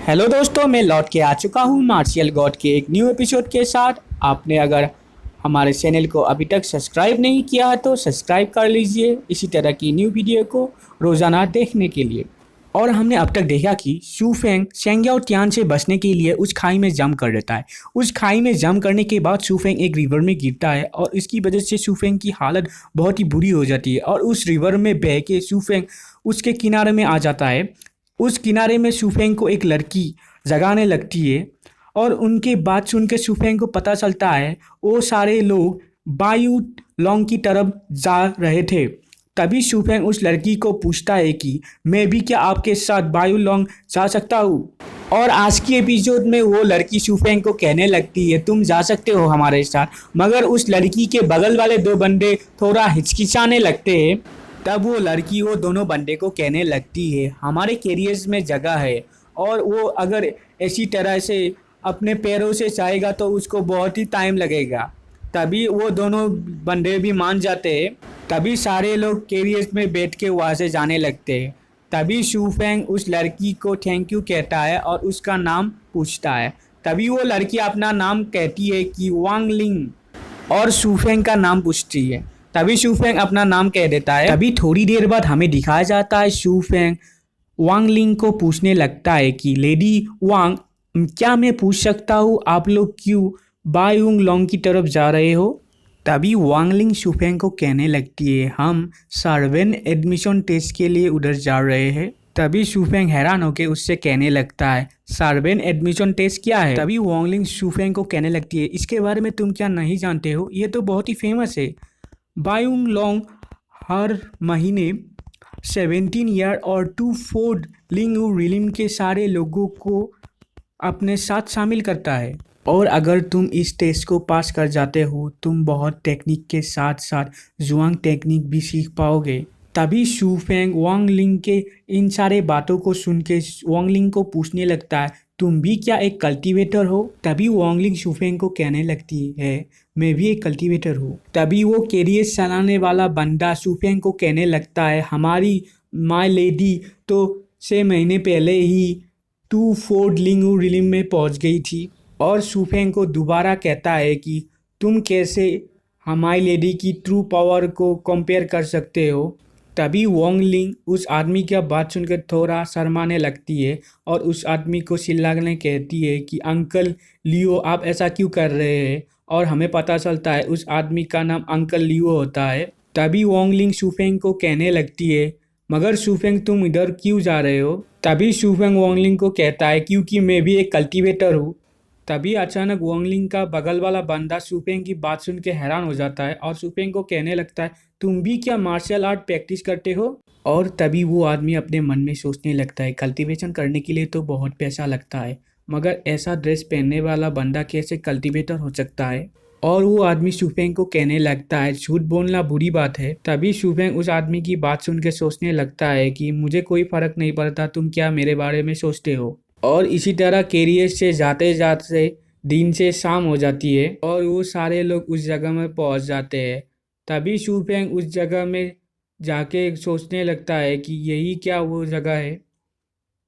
Hello दोस्तों, मैं लौट के आ चुका हूँ मार्शियल गॉड के एक न्यू एपिसोड के साथ। आपने अगर हमारे चैनल को अभी तक सब्सक्राइब नहीं किया है तो सब्सक्राइब कर लीजिए इसी तरह की न्यू वीडियो को रोज़ाना देखने के लिए। और हमने अब तक देखा कि शू फेंग शेंग्याओ तियान से बचने के लिए उस खाई में जंप कर देता है। उस खाई में जंप करने के बाद शू फेंग एक रिवर में गिरता है और इसकी वजह से शू फेंग की हालत बहुत ही बुरी हो जाती है और उस रिवर में बह के शू फेंग उसके किनारे में आ जाता है। उस किनारे में शूफेंग को एक लड़की जगाने लगती है और उनके बात सुन के शूफेंग को पता चलता है वो सारे लोग बायू लोंग की तरफ जा रहे थे। तभी शूफेंग उस लड़की को पूछता है कि मैं भी क्या आपके साथ बायू लोंग जा सकता हूँ। और आज की एपिसोड में वो लड़की शूफेंग को कहने लगती है तुम जा सकते हो हमारे साथ, मगर उस लड़की के बगल वाले दो बंदे थोड़ा हिचकिचाने लगते हैं। तब वो लड़की वो दोनों बंदे को कहने लगती है हमारे कैरियर्स में जगह है और वो अगर ऐसी तरह से अपने पैरों से जाएगा तो उसको बहुत ही टाइम लगेगा। तभी वो दोनों बंदे भी मान जाते हैं। तभी सारे लोग कैरियर्स में बैठ के वहाँ से जाने लगते हैं। तभी शूफेंग उस लड़की को थैंक यू कहता है और उसका नाम पूछता है। तभी वो लड़की अपना नाम कहती है कि वांग लिंग और शूफेंग का नाम पूछती है। तभी शूफेंग अपना नाम कह देता है। तभी थोड़ी देर बाद हमें दिखाया जाता है शूफेंग वांग लिंग को पूछने लगता है कि लेडी वांग, क्या मैं पूछ सकता हूँ आप लोग क्यों बायूंग लोंग की तरफ जा रहे हो। तभी वांग लिंग शूफेंग को कहने लगती है हम सर्वेन एडमिशन टेस्ट के लिए उधर जा रहे हैं। तभी शूफेंग हैरान होकर उससे कहने लगता है सर्वेन एडमिशन टेस्ट क्या है। तभी वांग लिंग शूफेंग को कहने लगती है इसके बारे में तुम क्या नहीं जानते हो, ये तो बहुत ही फेमस है। बायूंग लोंग हर महीने 17 ईयर और 2 फोर्ड लिंग रिलिम के सारे लोगों को अपने साथ शामिल करता है और अगर तुम इस टेस्ट को पास कर जाते हो तुम बहुत टेक्निक के साथ साथ जुआंग टेक्निक भी सीख पाओगे। तभी शूफेंग वांग लिंग के इन सारे बातों को सुन के वांग लिंग को पूछने लगता है तुम भी क्या एक कल्टीवेटर हो। तभी वांग लिंग शूफेंग को कहने लगती है मैं भी एक कल्टीवेटर हूँ। तभी वो कैरियर चलाने वाला बंदा शूफेंग को कहने लगता है हमारी माय लेडी तो 6 महीने पहले ही 2 फोर्ड लिंग रिलिम में पहुँच गई थी। और शूफेंग को दोबारा कहता है कि तुम कैसे हमारी लेडी की ट्रू पावर को कंपेयर कर सकते हो। तभी वांग लिंग उस आदमी की बात सुनकर थोड़ा शर्माने लगती है और उस आदमी को चिल्लाने कहती है कि अंकल लियो आप ऐसा क्यों कर रहे हैं। और हमें पता चलता है उस आदमी का नाम अंकल लियो होता है। तभी वांग लिंग शूफेंग को कहने लगती है मगर शूफेंग तुम इधर क्यों जा रहे हो। तभी शूफेंग वांग लिंग को कहता है क्योंकि मैं भी एक कल्टीवेटर हूँ। तभी अचानक वांग लिंग का बगल वाला बंदा शूफेंग की बात सुन के हैरान हो जाता है और शूफेंग को कहने लगता है तुम भी क्या मार्शल आर्ट प्रैक्टिस करते हो। और तभी वो आदमी अपने मन में सोचने लगता है कल्टीवेशन करने के लिए तो बहुत पैसा लगता है, मगर ऐसा ड्रेस पहनने वाला बंदा कैसे कल्टीवेटर हो सकता है। और वो आदमी शूफेंग को कहने लगता है झूठ बोलना बुरी बात है। तभी शूफेंग उस आदमी की बात सुन के सोचने लगता है कि मुझे कोई फर्क नहीं पड़ता तुम क्या मेरे बारे में सोचते हो। और इसी तरह कैरियर से जाते जाते दिन से शाम हो जाती है और वो सारे लोग उस जगह में पहुंच जाते हैं। तभी शूफेंग उस जगह में जाके सोचने लगता है कि यही क्या वो जगह है।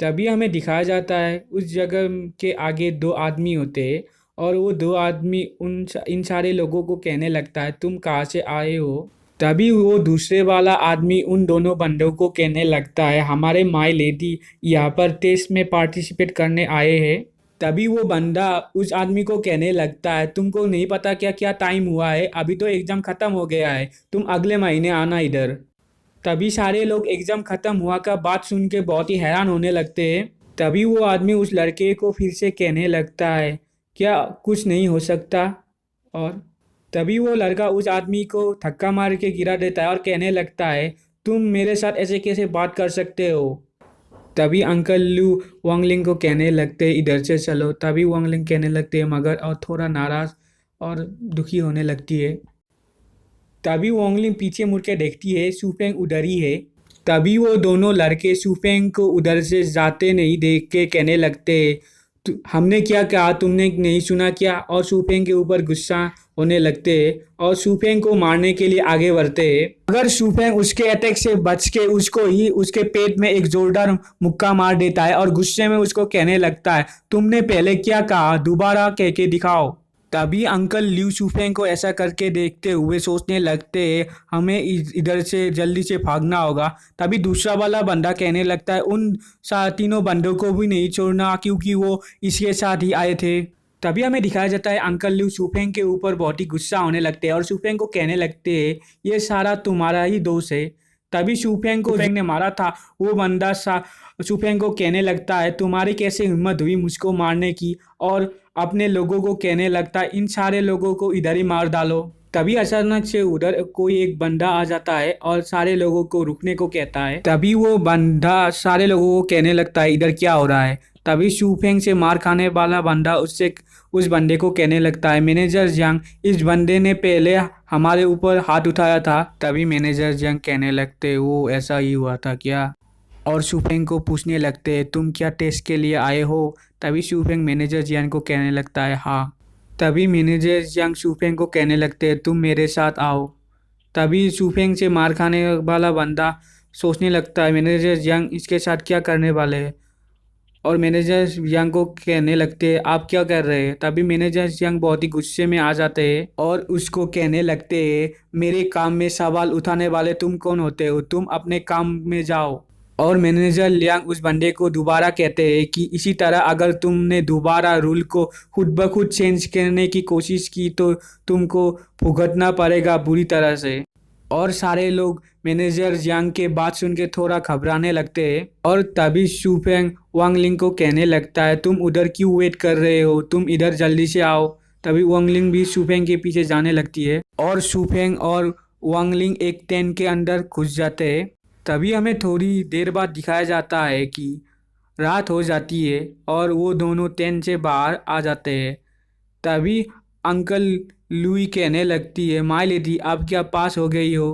तभी हमें दिखाया जाता है उस जगह के आगे 2 आदमी होते हैं और वो 2 आदमी इन सारे लोगों को कहने लगता है तुम कहाँ से आए हो। तभी वो दूसरे वाला आदमी उन दोनों बंदों को कहने लगता है हमारे माय लेडी यहाँ पर टेस्ट में पार्टिसिपेट करने आए हैं। तभी वो बंदा उस आदमी को कहने लगता है तुमको नहीं पता क्या क्या टाइम हुआ है, अभी तो एग्ज़ाम ख़त्म हो गया है, तुम अगले महीने आना इधर। तभी सारे लोग एग्ज़ाम ख़त्म हुआ का बात सुन के बहुत ही हैरान होने लगते हैं। तभी वो आदमी उस लड़के को फिर से कहने लगता है क्या कुछ नहीं हो सकता। और तभी वो लड़का उस आदमी को धक्का मार के गिरा देता है और कहने लगता है तुम मेरे साथ ऐसे कैसे बात कर सकते हो। तभी अंकल लू वांग लिंग को कहने लगते इधर से चलो। तभी वांग लिंग कहने लगते हैं मगर और थोड़ा नाराज़ और दुखी होने लगती है। तभी वांग लिंग पीछे मुड़ के देखती है शूफेंग उधर ही है। तभी वो दोनों लड़के शूफेंग को उधर से जाते नहीं देख के कहने लगते हमने क्या कहा, तुमने नहीं सुना क्या? और शूफेंग के ऊपर गुस्सा होने लगते और शूफेंग को मारने के लिए आगे बढ़ते। अगर शूफेंग उसके अटैक से बच के उसको ही उसके पेट में एक जोरदार मुक्का मार देता है और गुस्से में उसको कहने लगता है, तुमने पहले क्या कहा, दोबारा कह के दिखाओ। तभी अंकल ल्यू शूफेंग को ऐसा करके देखते हुए सोचने लगते, हमें इधर से जल्दी से भागना होगा। तभी दूसरा वाला बंदा कहने लगता है, उन तीनों बंदों को भी नहीं छोड़ना क्योंकि वो इसके साथ ही आए थे। तभी हमें दिखाया जाता है अंकल ल्यू शूफेंग के ऊपर बहुत ही गुस्सा होने लगते हैं और शूफेंग को कहने लगते हैं, ये सारा तुम्हारा ही दोष है। तभी शूफेंग को ने मारा था वो बंदा शूफेंग को कहने लगता है, तुम्हारी कैसे हिम्मत हुई मुझको मारने की, और अपने लोगों को कहने लगता है, इन सारे लोगों को इधर ही मार डालो। तभी अचानक से उधर कोई एक बंदा आ जाता है और सारे लोगों को रुकने को कहता है। तभी वो बंदा सारे लोगों को कहने लगता है, इधर क्या हो रहा है। तभी शूफेंग से मार खाने वाला बंदा उस बंदे को कहने लगता है, मैनेजर जियांग, इस बंदे ने पहले हमारे ऊपर हाथ उठाया था। तभी मैनेजर जियांग कहने लगते, वो ऐसा ही हुआ था क्या? और शूफेंग को पूछने लगते, तुम क्या टेस्ट के लिए आए हो? तभी शूफेंग मैनेजर जियांग को कहने लगता है, हाँ। तभी मैनेजर जियांग शूफेंग को कहने लगते, तुम मेरे साथ आओ। तभी शूफेंग से मार खाने वाला बंदा सोचने लगता है, मैनेजर जियांग इसके साथ क्या करने वाले हैं, और मैनेजर जियांग को कहने लगते हैं, आप क्या कर रहे हैं। तभी मैनेजर जियांग बहुत ही गुस्से में आ जाते हैं और उसको कहने लगते हैं, मेरे काम में सवाल उठाने वाले तुम कौन होते हो, तुम अपने काम में जाओ। और मैनेजर लियांग उस बंदे को दोबारा कहते हैं कि इसी तरह अगर तुमने दोबारा रूल को खुद ब खुद चेंज करने की कोशिश की तो तुमको भुगतना पड़ेगा बुरी तरह से। और सारे लोग मैनेजर जियांग के बात सुन के थोड़ा घबराने लगते हैं। और तभी शूफेंग वांगलिंग को कहने लगता है, तुम उधर क्यों वेट कर रहे हो, तुम इधर जल्दी से आओ। तभी वांगलिंग भी शूफेंग के पीछे जाने लगती है और शूफेंग और वांगलिंग एक टेंट के अंदर घुस जाते हैं। तभी हमें थोड़ी देर बाद दिखाया जाता है कि रात हो जाती है और वो दोनों टेंट से बाहर आ जाते हैं। तभी अंकल लुई कहने लगती है, माय लेडी आप क्या पास हो गई हो?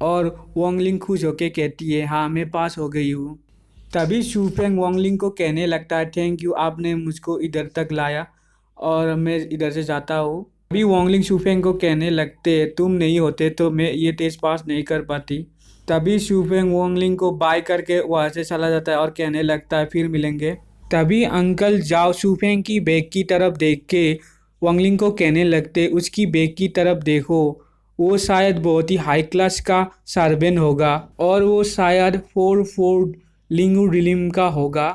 और वांगलिंग खुश होके कहती है, हाँ मैं पास हो गई हूँ। तभी शूफेंग वांगलिंग को कहने लगता है, थैंक यू, आपने मुझको इधर तक लाया और मैं इधर से जाता हूँ। अभी वांगलिंग शूफेंग को कहने लगते, तुम नहीं होते तो मैं ये टेस्ट पास नहीं कर पाती। तभी शूफेंग वांगलिंग को बाय करके वहाँ से चला जाता है और कहने लगता है, फिर मिलेंगे। तभी अंकल जाओ शूफेंग की बैग की तरफ देख के वांगलिंग को कहने लगते, उसकी बैग की तरफ देखो, वो शायद बहुत ही हाई क्लास का सर्वेंट होगा और वो शायद फोर्ड लिंगू डिलिम का होगा।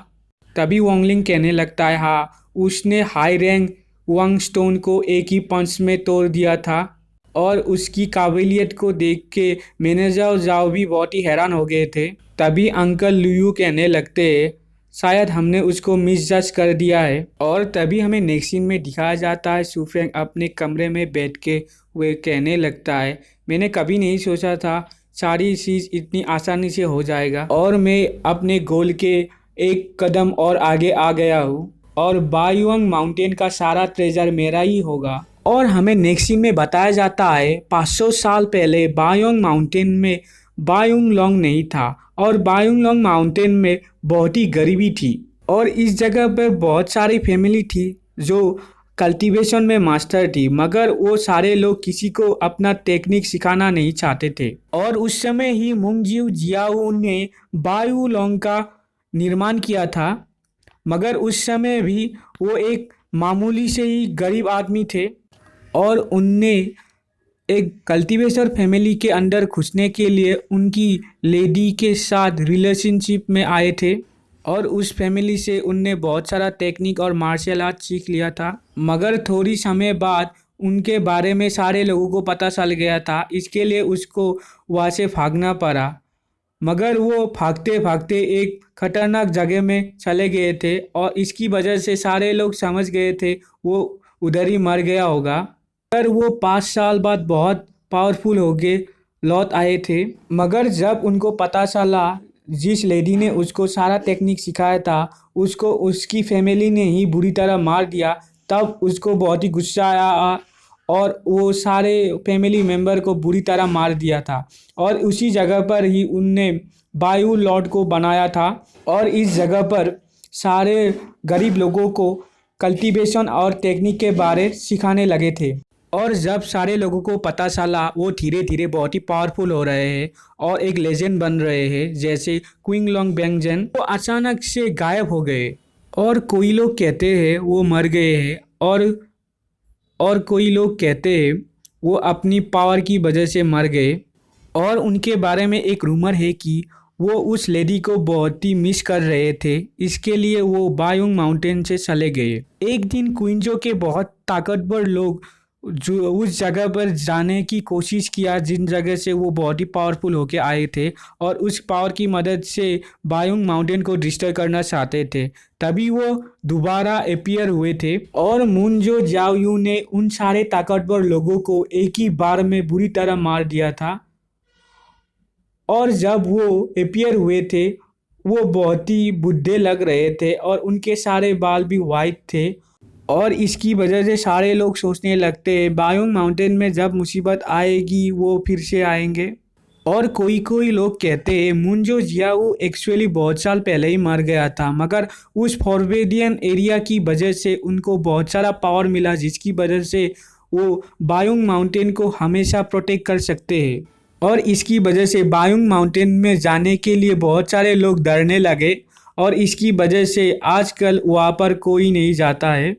तभी वांगलिंग कहने लगता है, हाँ उसने हाई रैंक वांग स्टोन को एक ही पंच में तोड़ दिया था। और उसकी काबिलियत को देख के मैनेजर जाओ भी बहुत ही हैरान हो गए थे। तभी अंकल लुयू कहने लगते, शायद हमने उसको मिसजज कर दिया है। और तभी हमें नेक्स्ट सीन में दिखाया जाता है शूफेंग अपने कमरे में बैठ के हुए कहने लगता है, मैंने कभी नहीं सोचा था सारी चीज़ इतनी आसानी से हो जाएगा और मैं अपने गोल के एक कदम और आगे आ गया हूँ और बायुंग माउंटेन का सारा ट्रेजर मेरा ही होगा। और हमें नेक्स्ट सीन में बताया जाता है 500 साल पहले बायोंग माउंटेन में बायुंग लोंग नहीं था और बायुंग लोंग माउंटेन में बहुत ही गरीबी थी और इस जगह पर बहुत सारी फैमिली थी जो कल्टीवेशन में मास्टर थी, मगर वो सारे लोग किसी को अपना टेक्निक सिखाना नहीं चाहते थे। और उस समय ही मुंगजियो जियाओ ने बायु लोंग का निर्माण किया था, मगर उस समय भी वो एक मामूली से ही गरीब आदमी थे और उनने एक कल्टीवेटर फैमिली के अंदर घुसने के लिए उनकी लेडी के साथ रिलेशनशिप में आए थे और उस फैमिली से उनने बहुत सारा टेक्निक और मार्शल आर्ट सीख लिया था। मगर थोड़ी समय बाद उनके बारे में सारे लोगों को पता चल गया था, इसके लिए उसको वहाँ से भागना पड़ा। मगर वो भागते भागते एक खतरनाक जगह में चले गए थे और इसकी वजह से सारे लोग समझ गए थे वो उधर ही मर गया होगा। पर वो 5 साल बाद बहुत पावरफुल हो के लौट आए थे। मगर जब उनको पता चला जिस लेडी ने उसको सारा टेक्निक सिखाया था उसको उसकी फैमिली ने ही बुरी तरह मार दिया, तब उसको बहुत ही गुस्सा आया और वो सारे फैमिली मेम्बर को बुरी तरह मार दिया था। और उसी जगह पर ही उनने बायु लॉर्ड को बनाया था और इस जगह पर सारे गरीब लोगों को कल्टीवेशन और टेक्निक के बारे सिखाने लगे थे। और जब सारे लोगों को पता चला वो धीरे धीरे बहुत ही पावरफुल हो रहे हैं और एक लेजेंड बन रहे हैं जैसे क्विंगलॉन्ग बेंगजन, वो अचानक से गायब हो गए। और कोई लोग कहते हैं वो मर गए हैं और कोई लोग कहते हैं वो अपनी पावर की वजह से मर गए। और उनके बारे में एक रूमर है कि वो उस लेडी को बहुत ही मिस कर रहे थे, इसके लिए वो बायोंग माउंटेन से चले गए। एक दिन क्विंजो के बहुत ताकतवर लोग जो उस जगह पर जाने की कोशिश किया जिन जगह से वो बहुत ही पावरफुल होके आए थे और उस पावर की मदद से बायोंग माउंटेन को डिस्ट्रॉय करना चाहते थे। तभी वो दोबारा अपीयर हुए थे और मुनजो जाओयू ने उन सारे ताकतवर लोगों को एक ही बार में बुरी तरह मार दिया था। और जब वो अपीयर हुए थे वो बहुत ही बुढ़े लग रहे थे और उनके सारे बाल भी वाइट थे। और इसकी वजह से सारे लोग सोचने लगते हैं बायोंग माउंटेन में जब मुसीबत आएगी वो फिर से आएंगे। और कोई कोई लोग कहते हैं मुनजो जियाओ एक्चुअली बहुत साल पहले ही मर गया था, मगर उस फॉरबिडन एरिया की वजह से उनको बहुत सारा पावर मिला जिसकी वजह से वो बायोंग माउंटेन को हमेशा प्रोटेक्ट कर सकते हैं। और इसकी वजह से बायोंग माउंटेन में जाने के लिए बहुत सारे लोग डरने लगे और इसकी वजह से आजकल वहाँ पर कोई नहीं जाता है।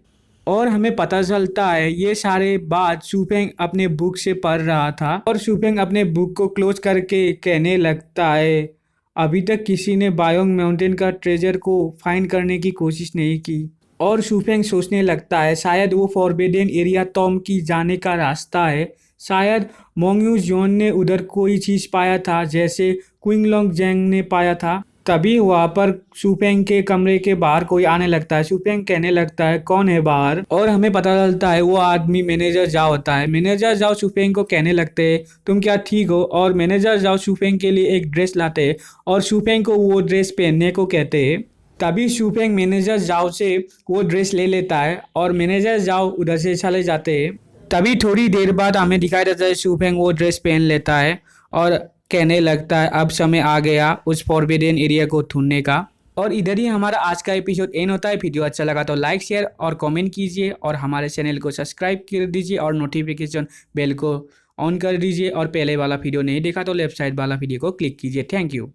और हमें पता चलता है ये सारे बात शूफेंग अपने बुक से पढ़ रहा था और शूफेंग अपने बुक को क्लोज करके कहने लगता है अभी तक किसी ने बायोंग माउंटेन का ट्रेजर को फाइंड करने की कोशिश नहीं की। और शूफेंग सोचने लगता है शायद वो फॉरबिडन एरिया तोम की जाने का रास्ता है, शायद मोंगयू जोन ने उधर कोई चीज़ पाया था जैसे क्विंगलॉन्ग जेंग ने पाया था। तभी वहाँ पर शूफेंग के कमरे के बाहर कोई आने लगता है। शूफेंग कहने लगता है कौन है बाहर, और हमें पता चलता है वो आदमी मैनेजर जाओ होता है। मैनेजर जाओ शूफेंग को कहने लगते हैं तुम क्या ठीक हो, और मैनेजर जाओ शूफेंग के लिए एक ड्रेस लाते हैं और शूफेंग को वो ड्रेस पहनने को कहते हैं। तभी शूफेंग मैनेजर जाओ से वो ड्रेस ले लेता है और मैनेजर जाओ उधर से चले जाते हैं। तभी थोड़ी देर बाद हमें दिखाई देता है शूफेंग वो ड्रेस पहन लेता है और कहने लगता है अब समय आ गया उस फॉरबिडन एरिया को ढूंढने का। और इधर ही हमारा आज का एपिसोड एंड होता है। वीडियो अच्छा लगा तो लाइक शेयर और कमेंट कीजिए और हमारे चैनल को सब्सक्राइब कर दीजिए और नोटिफिकेशन बेल को ऑन कर दीजिए। और पहले वाला वीडियो नहीं देखा तो लेफ्ट साइड वाला वीडियो को क्लिक कीजिए। Thank you.